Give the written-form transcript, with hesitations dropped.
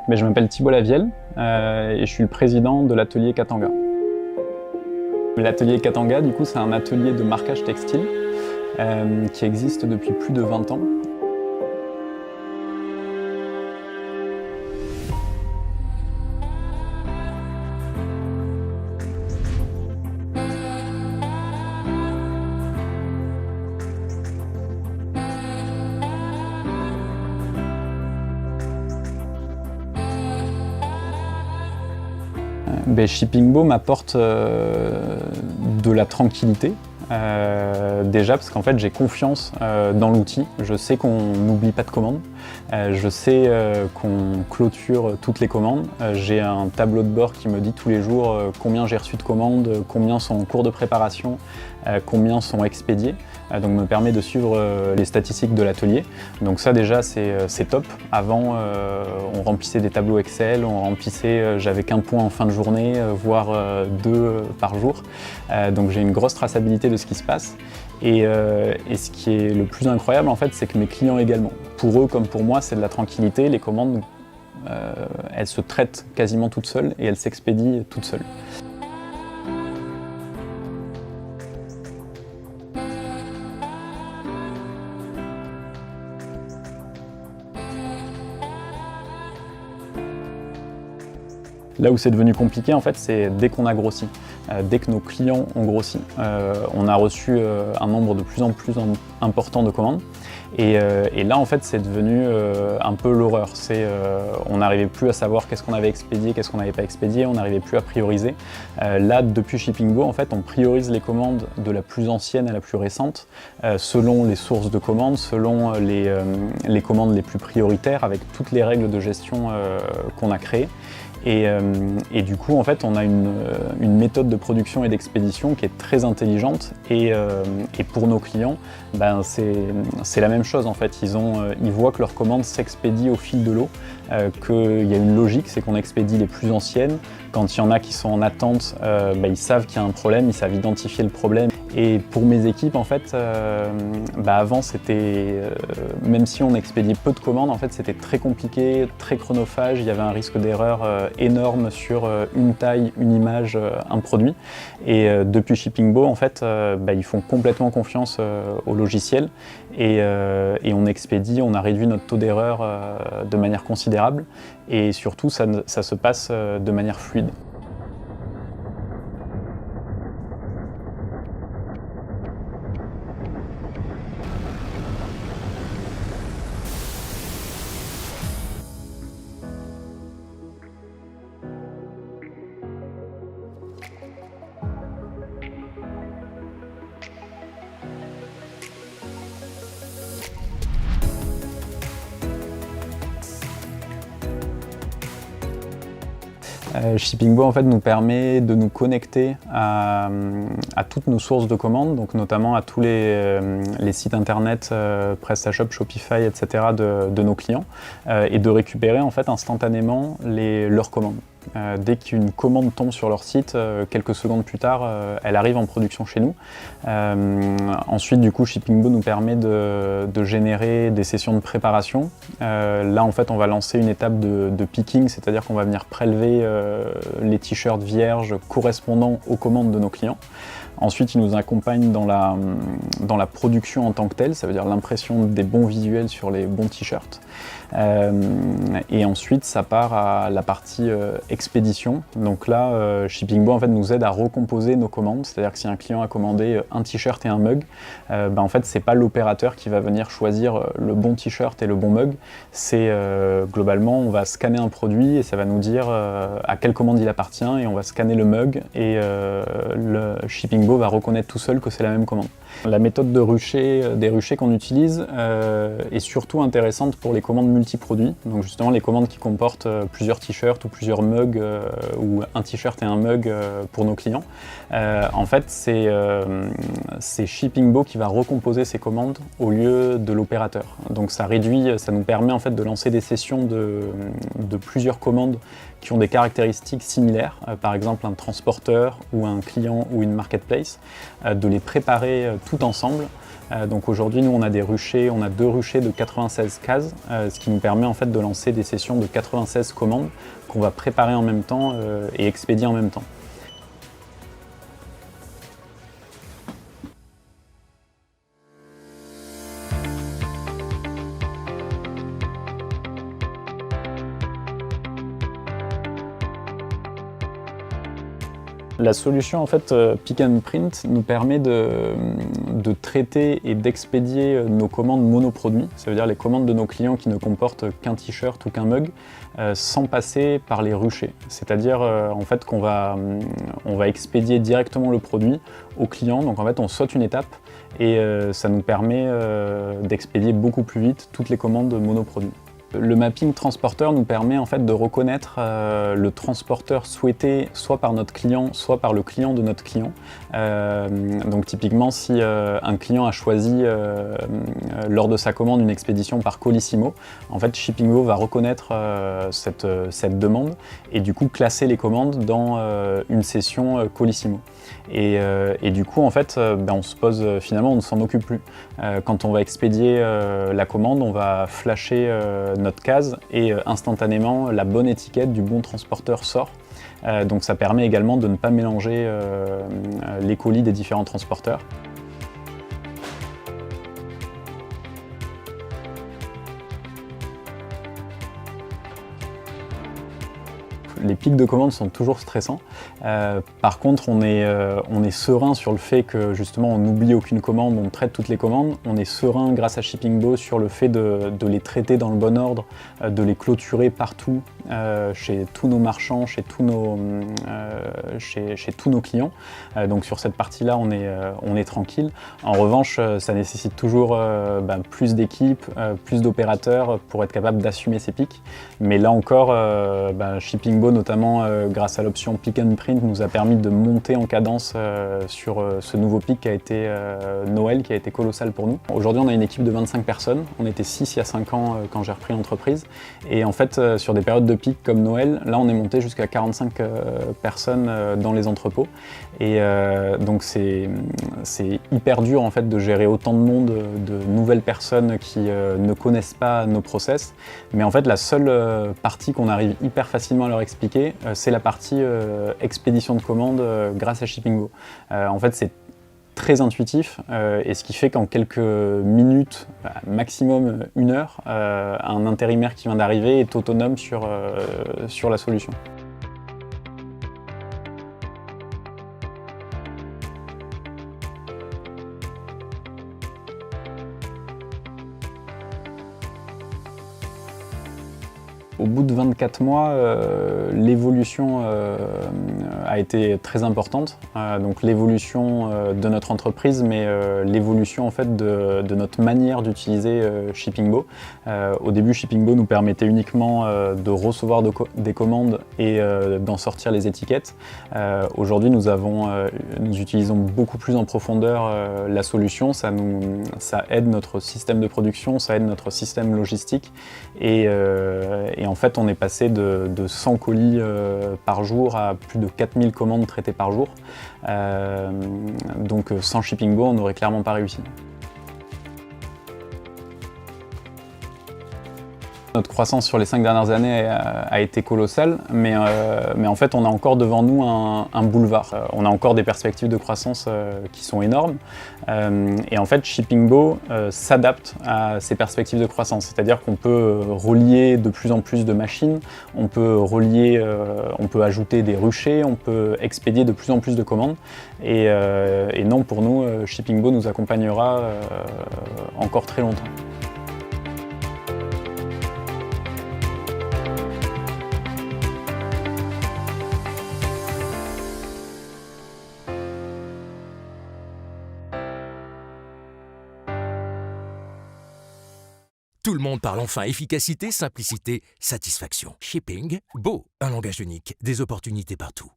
Mais je m'appelle Thibault Lavielle et je suis le président de l'atelier Katanga. L'atelier Katanga, du coup, c'est un atelier de marquage textile qui existe depuis plus de 20 ans. Shippingbo m'apporte de la tranquillité, déjà parce qu'en fait j'ai confiance dans l'outil, je sais qu'on n'oublie pas de commandes, je sais qu'on clôture toutes les commandes, j'ai un tableau de bord qui me dit tous les jours combien j'ai reçu de commandes, combien sont en cours de préparation, combien sont expédiés, donc me permet de suivre les statistiques de l'atelier. Donc ça déjà c'est top. Avant on remplissait des tableaux Excel, j'avais qu'un point en fin de journée, voire 2 par jour. Donc j'ai une grosse traçabilité de ce qui se passe. Et ce qui est le plus incroyable en fait, c'est que mes clients également. Pour eux comme pour moi, c'est de la tranquillité. Les commandes, elles se traitent quasiment toutes seules et elles s'expédient toutes seules. Là où c'est devenu compliqué, en fait, c'est dès qu'on a grossi, dès que nos clients ont grossi. On a reçu un nombre de plus en plus important de commandes. Et là, en fait, c'est devenu un peu l'horreur. On n'arrivait plus à savoir qu'est-ce qu'on avait expédié, qu'est-ce qu'on n'avait pas expédié, on n'arrivait plus à prioriser. Là, depuis Shippingbo, en fait, on priorise les commandes de la plus ancienne à la plus récente, selon les sources de commandes, selon les commandes les plus prioritaires, avec toutes les règles de gestion qu'on a créées. Et du coup, en fait, on a une méthode de production et d'expédition qui est très intelligente. Et pour nos clients, c'est la même chose en fait. Ils voient que leurs commandes s'expédient au fil de l'eau, qu'il y a une logique, c'est qu'on expédie les plus anciennes. Quand il y en a qui sont en attente, ils savent qu'il y a un problème, ils savent identifier le problème. Et pour mes équipes, en fait, avant c'était, même si on expédiait peu de commandes, en fait c'était très compliqué, très chronophage. Il y avait un risque d'erreur énorme sur une taille, une image, un produit. Et depuis Shippingbo, en fait, ils font complètement confiance au logiciel et on expédie, on a réduit notre taux d'erreur de manière considérable et surtout ça se passe de manière fluide. Shippingbo en fait nous permet de nous connecter à toutes nos sources de commandes, donc notamment à tous les sites internet, PrestaShop, Shopify, etc. de nos clients, et de récupérer en fait instantanément leurs commandes. Dès qu'une commande tombe sur leur site, quelques secondes plus tard, elle arrive en production chez nous. Ensuite, du coup, Shippingbo nous permet de générer des sessions de préparation. Là, en fait, on va lancer une étape de picking, c'est-à-dire qu'on va venir prélever les t-shirts vierges correspondant aux commandes de nos clients. Ensuite, il nous accompagne dans la production en tant que telle, ça veut dire l'impression des bons visuels sur les bons t-shirts. Et ensuite, ça part à la partie expédition. Donc là, Shippingbo en fait, nous aide à recomposer nos commandes, c'est-à-dire que si un client a commandé un t-shirt et un mug, en fait, c'est pas l'opérateur qui va venir choisir le bon t-shirt et le bon mug. C'est globalement, on va scanner un produit et ça va nous dire à quelle commande il appartient et on va scanner le mug et le Shippingbo va reconnaître tout seul que c'est la même commande. La méthode des ruchers qu'on utilise est surtout intéressante pour les commandes multiproduits, donc justement les commandes qui comportent plusieurs t-shirts ou plusieurs mugs ou un t-shirt et un mug pour nos clients. En fait, c'est Shippingbo qui va recomposer ces commandes au lieu de l'opérateur. Donc ça nous permet en fait de lancer des sessions de plusieurs commandes qui ont des caractéristiques similaires, par exemple un transporteur ou un client ou une marketplace, de les préparer tout ensemble. Donc aujourd'hui, nous, on a 2 ruchers de 96 cases, ce qui nous permet en fait de lancer des sessions de 96 commandes qu'on va préparer en même temps et expédier en même temps. La solution en fait Pick and Print nous permet de traiter et d'expédier nos commandes monoproduits, ça veut dire les commandes de nos clients qui ne comportent qu'un t-shirt ou qu'un mug, sans passer par les ruchers. C'est-à-dire en fait qu'on va expédier directement le produit au client, donc en fait on saute une étape et ça nous permet d'expédier beaucoup plus vite toutes les commandes monoproduits. Le mapping transporteur nous permet en fait de reconnaître le transporteur souhaité soit par notre client, soit par le client de notre client. Donc typiquement si un client a choisi lors de sa commande une expédition par Colissimo, en fait Shippingbo va reconnaître cette demande et du coup classer les commandes dans une session Colissimo. Et du coup en fait on se pose finalement, on ne s'en occupe plus. Quand on va expédier la commande, on va flasher notre case et instantanément la bonne étiquette du bon transporteur sort. Donc ça permet également de ne pas mélanger les colis des différents transporteurs. Les pics de commandes sont toujours stressants. Par contre, on est serein sur le fait que justement on n'oublie aucune commande, on traite toutes les commandes. On est serein grâce à Shippingbo sur le fait de les traiter dans le bon ordre, de les clôturer partout, chez tous nos marchands, chez tous nos clients. Donc sur cette partie-là, on est tranquille. En revanche, ça nécessite toujours plus d'équipes, plus d'opérateurs pour être capable d'assumer ces pics. Mais là encore, Shippingbo, notamment grâce à l'option Pick and Print, nous a permis de monter en cadence sur ce nouveau pic qui a été Noël, qui a été colossal pour nous. Aujourd'hui, on a une équipe de 25 personnes. On était 6 il y a 5 ans quand j'ai repris l'entreprise. Et en fait, sur des périodes de pic comme Noël, là, on est monté jusqu'à 45 personnes dans les entrepôts. Et donc, c'est hyper dur en fait de gérer autant de monde, de nouvelles personnes qui ne connaissent pas nos process. Mais en fait, la seule partie qu'on arrive hyper facilement à leur expliquer, c'est la partie expédition de commandes grâce à Shippingbo. En fait, c'est très intuitif et ce qui fait qu'en quelques minutes, maximum 1 heure, un intérimaire qui vient d'arriver est autonome sur la solution. Au bout de 24 mois, l'évolution a été très importante. Donc l'évolution de notre entreprise, mais l'évolution en fait de notre manière d'utiliser Shippingbo. Au début, Shippingbo nous permettait uniquement de recevoir des commandes et d'en sortir les étiquettes. Aujourd'hui, nous utilisons beaucoup plus en profondeur la solution. Ça aide notre système de production, ça aide notre système logistique et en fait, on est passé de 100 colis par jour à plus de 4000 commandes traitées par jour. Donc sans Shippingbo, on n'aurait clairement pas réussi. Notre croissance sur les 5 dernières années a été colossale, mais en fait on a encore devant nous un boulevard. On a encore des perspectives de croissance qui sont énormes. Et en fait Shippingbo s'adapte à ces perspectives de croissance. C'est-à-dire qu'on peut relier de plus en plus de machines, on peut ajouter des ruchers, on peut expédier de plus en plus de commandes. Et non, pour nous, Shippingbo nous accompagnera encore très longtemps. Tout le monde parle enfin efficacité, simplicité, satisfaction. Shippingbo, un langage unique, des opportunités partout.